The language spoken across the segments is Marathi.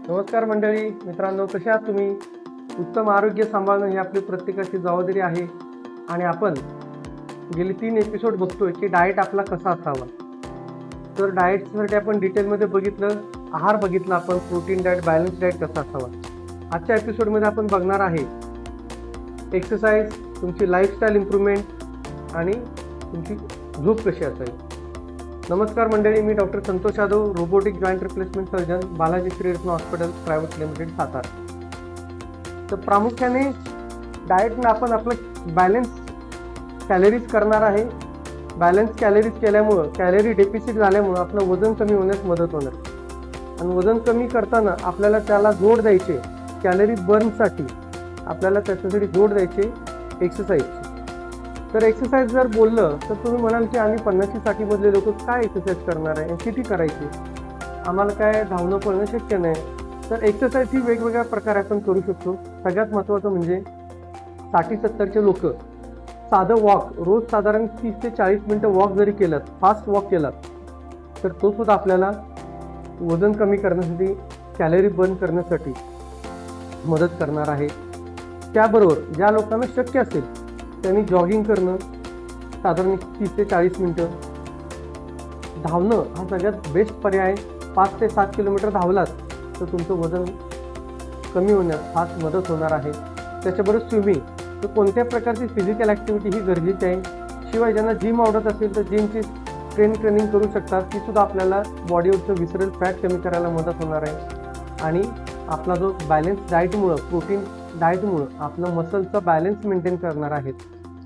नमस्कार मंडळी, मित्रांनो, कसे आहात तुम्ही? उत्तम आरोग्य सांभाळणं ही आपली प्रत्येकाची जबाबदारी आहे. आणि आपण गेली 3 एपिसोड बघतोय की डाएट आपला कसा असावा. तर डाएटसाठी आपण डिटेलमध्ये बघितलं, आहार बघितला आपण, प्रोटीन डाएट, बॅलन्स डाएट कसा असावा. आजच्या एपिसोडमध्ये आपण बघणार आहे एक्सरसाइज, तुमची लाईफस्टाईल इम्प्रूव्हमेंट आणि तुमची झोप कशी असावी. नमस्कार मंडळी, मी doctor Santosh Yadav, robotic joint replacement surgeon, Balaji Shriratna hospital private limited, Satara. तर प्रामुख्याने डाएटनं आपण आपलं बॅलन्स कॅलरीज करणार आहे. बॅलन्स कॅलरीज केल्यामुळं, कॅलरी डेफिसिट झाल्यामुळं आपलं वजन कमी होण्यास मदत होणार. आणि वजन कमी करताना आपल्याला त्याला जोड द्यायचे, कॅलरी बर्नसाठी आपल्याला त्याच्यासाठी जोड द्यायचे एक्सरसाइजचे. तर एक्सरसाइज जर बोललं तर तुम्ही म्हणाल की आम्ही 50-60 मधले लोक काय एक्सरसाइज करणार आहे, किती करायची, आम्हाला काय धावणं पळणं शक्य नाही. तर एक्सरसाइज ही वेगवेगळ्या प्रकारे आपण करू शकतो. सगळ्यात महत्त्वाचं म्हणजे 60-70चे लोक साधं वॉक, रोज साधारण 30 ते 40 मिनटं वॉक जरी केलं, फास्ट वॉक केला, तर तो सुद्धा आपल्याला वजन कमी करण्यासाठी, कॅलरी बर्न करण्यासाठी मदत करणार आहे. त्याबरोबर ज्या लोकांना शक्य असेल त्यांनी जॉगिंग करणं, साधारण 30 ते 40 मिनटं. धावणं हा सगळ्यात बेस्ट पर्याय. 5 ते 7 किलोमीटर धावलात तर तुमचं वजन कमी होण्यास फार मदत होणार आहे. त्याच्याबरोबर स्विमिंग, तर कोणत्या प्रकारची फिजिकल ॲक्टिव्हिटी ही गरजेची आहे. शिवाय ज्यांना जिम आवडत असेल तर जिमची ट्रेनिंग करू शकतात. ती सुद्धा आपल्याला बॉडीवरचं विसरल फॅट कमी करायला मदत होणार आहे. आणि आपला जो बॅलन्स डाएटमुळं, प्रोटीन डाएटमुळं आपलं मसलचा बॅलन्स मेंटेन करणार आहेत.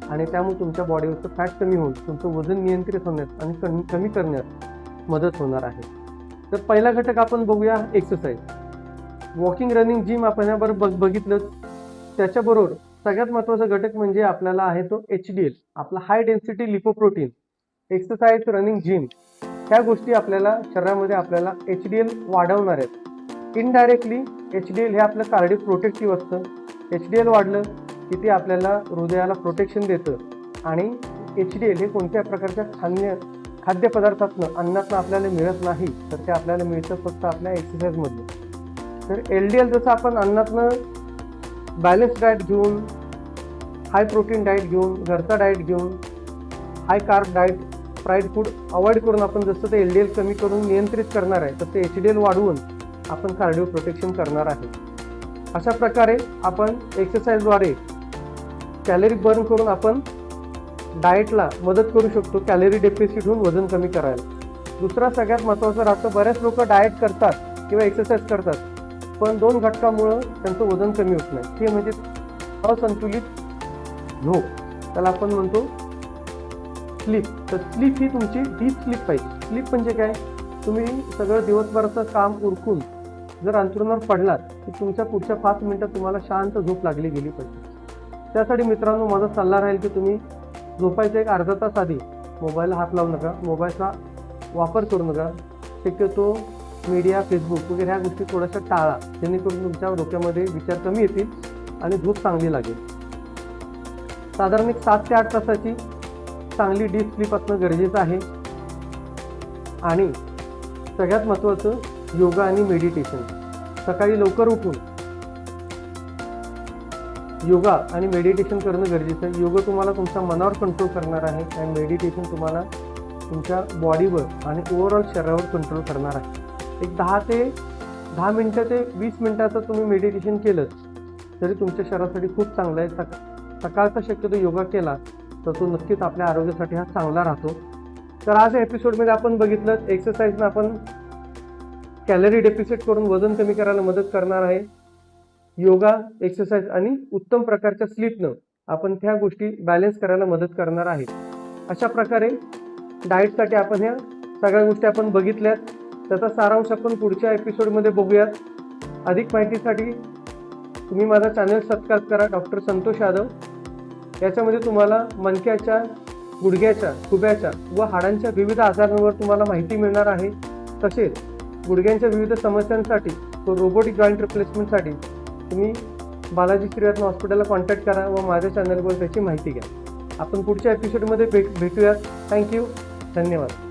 आणि त्यामुळे तुमच्या बॉडीवरचं फॅट कमी होऊन तुमचं वजन नियंत्रित होण्यास आणि कमी करण्यास मदत होणार आहे. तर पहिला घटक आपण बघूया एक्सरसाइज. वॉकिंग, रनिंग, जिम आपण याबरोबर बघितलं. त्याच्याबरोबर सगळ्यात महत्त्वाचा घटक म्हणजे आपल्याला आहे तो HDL, आपला high density lipoprotein. Exercise, running, gym ह्या गोष्टी आपल्याला शरीरामध्ये आपल्याला HDL वाढवणार आहेत. इनडायरेक्टली HDL हे आपलं कार्डिओ प्रोटेक्टिव्ह असतं. HDL वाढलं की ते आपल्याला हृदयाला प्रोटेक्शन देतं. आणि HDL हे कोणत्या प्रकारच्या खाद्यपदार्थातनं, अन्नातनं आपल्याला मिळत नाही, तर ते आपल्याला मिळतं फक्त आपल्या एक्सरसाइजमधून. तर LDL जसं आपण अन्नातनं बॅलन्स डाएट घेऊन, हाय प्रोटीन डाएट घेऊन, घरचा डाएट घेऊन, हाय कार्ब डाएट, फ्राईड फूड अवॉइड करून आपण जसं ते LDL कमी करून नियंत्रित करणार आहे, तर ते HDL वाढवून आपण कार्डिओ प्रोटेक्शन करणार आहे. अशा प्रकारे आपण एक्सरसाइजद्वारे कॅलरी बर्न करून आपण डाएटला मदत करू शकतो, कॅलरी डेफिसिट होऊन वजन कमी करायला. दुसरा सगळ्यात महत्त्वाचं राहतं, बऱ्याच लोक डाएट करतात किंवा एक्सरसाइज करतात पण 2 घटकामुळं त्यांचं वजन कमी होत नाही. ते म्हणजे असंतुलित झोप, त्याला आपण म्हणतो स्लीप. तर स्लीप ही तुमची डीप स्लीप पाहिजे. स्लीप म्हणजे काय, तुम्ही सगळं दिवसभराचं काम उरकून जर अंथरुणावर पडलात तर तुमच्या पुढच्या 5 मिनिटात तुम्हाला शांत झोप लागली गेली पाहिजे. त्यासाठी मित्रांनो माझा सल्ला राहील की तुम्ही झोपायचा एक अर्धा तास आधी मोबाईलला हात लावू नका, मोबाईलचा वापर करू नका. शक्यतो मीडिया, फेसबुक वगैरे ह्या गोष्टी थोड्याशा टाळा, जेणेकरून तुमच्या डोक्यामध्ये विचार कमी येतील आणि झोप चांगली लागेल. साधारण एक 7 ते 8 तासाची चांगली डीप स्लीप असणं गरजेचं आहे. आणि सगळ्यात महत्त्वाचं योगा आणि मेडिटेशन. सकाळी लवकर उठून योगा आणि मेडिटेशन करणं गरजेचं आहे. योगा तुम्हाला तुमच्या मनावर कंट्रोल करणार आहे आणि मेडिटेशन तुम्हाला तुमच्या बॉडीवर आणि ओव्हरऑल शरीरावर कंट्रोल करणार आहे. एक 10 मिनटं ते 20 मिनटाचं तुम्ही मेडिटेशन केलं तरी तुमच्या शरीरासाठी खूप चांगलं आहे. सकाळचा शक्यतो योगा केला तर तो नक्कीच आपल्या आरोग्यासाठी हा चांगला राहतो. तर आज या एपिसोडमध्ये आपण बघितलं, एक्सरसाइजनं आपण कॅलरी डेफिसिट करून वजन कमी करायला मदत करणार आहे. योगा, एक्सरसाइज आणि उत्तम प्रकारच्या स्लीपनं आपण त्या गोष्टी बॅलन्स करायला मदत करणार आहे. अशा प्रकारे डाएटसाठी आपण ह्या सगळ्या गोष्टी आपण बघितल्यात. त्याचा सारांश आपण पुढच्या एपिसोडमध्ये बघूयात. अधिक माहितीसाठी तुम्ही माझा चॅनल सबस्क्राईब करा, डॉक्टर संतोष यादव. याच्यामध्ये तुम्हाला मणक्याच्या, गुडघ्याच्या, खुब्याच्या व हाडांच्या विविध आजारांवर तुम्हाला माहिती मिळणार आहे. तसेच गुडघ्यांच्या विविध समस्यांसाठी व रोबोटिक जॉईंट रिप्लेसमेंटसाठी तुम्ही बालाजी श्रीरत्न हॉस्पिटलला कॉन्टॅक्ट करा व माझ्या चॅनलवर त्याची माहिती घ्या. आपण पुढच्या एपिसोडमध्ये भेटूयात. थँक्यू, धन्यवाद.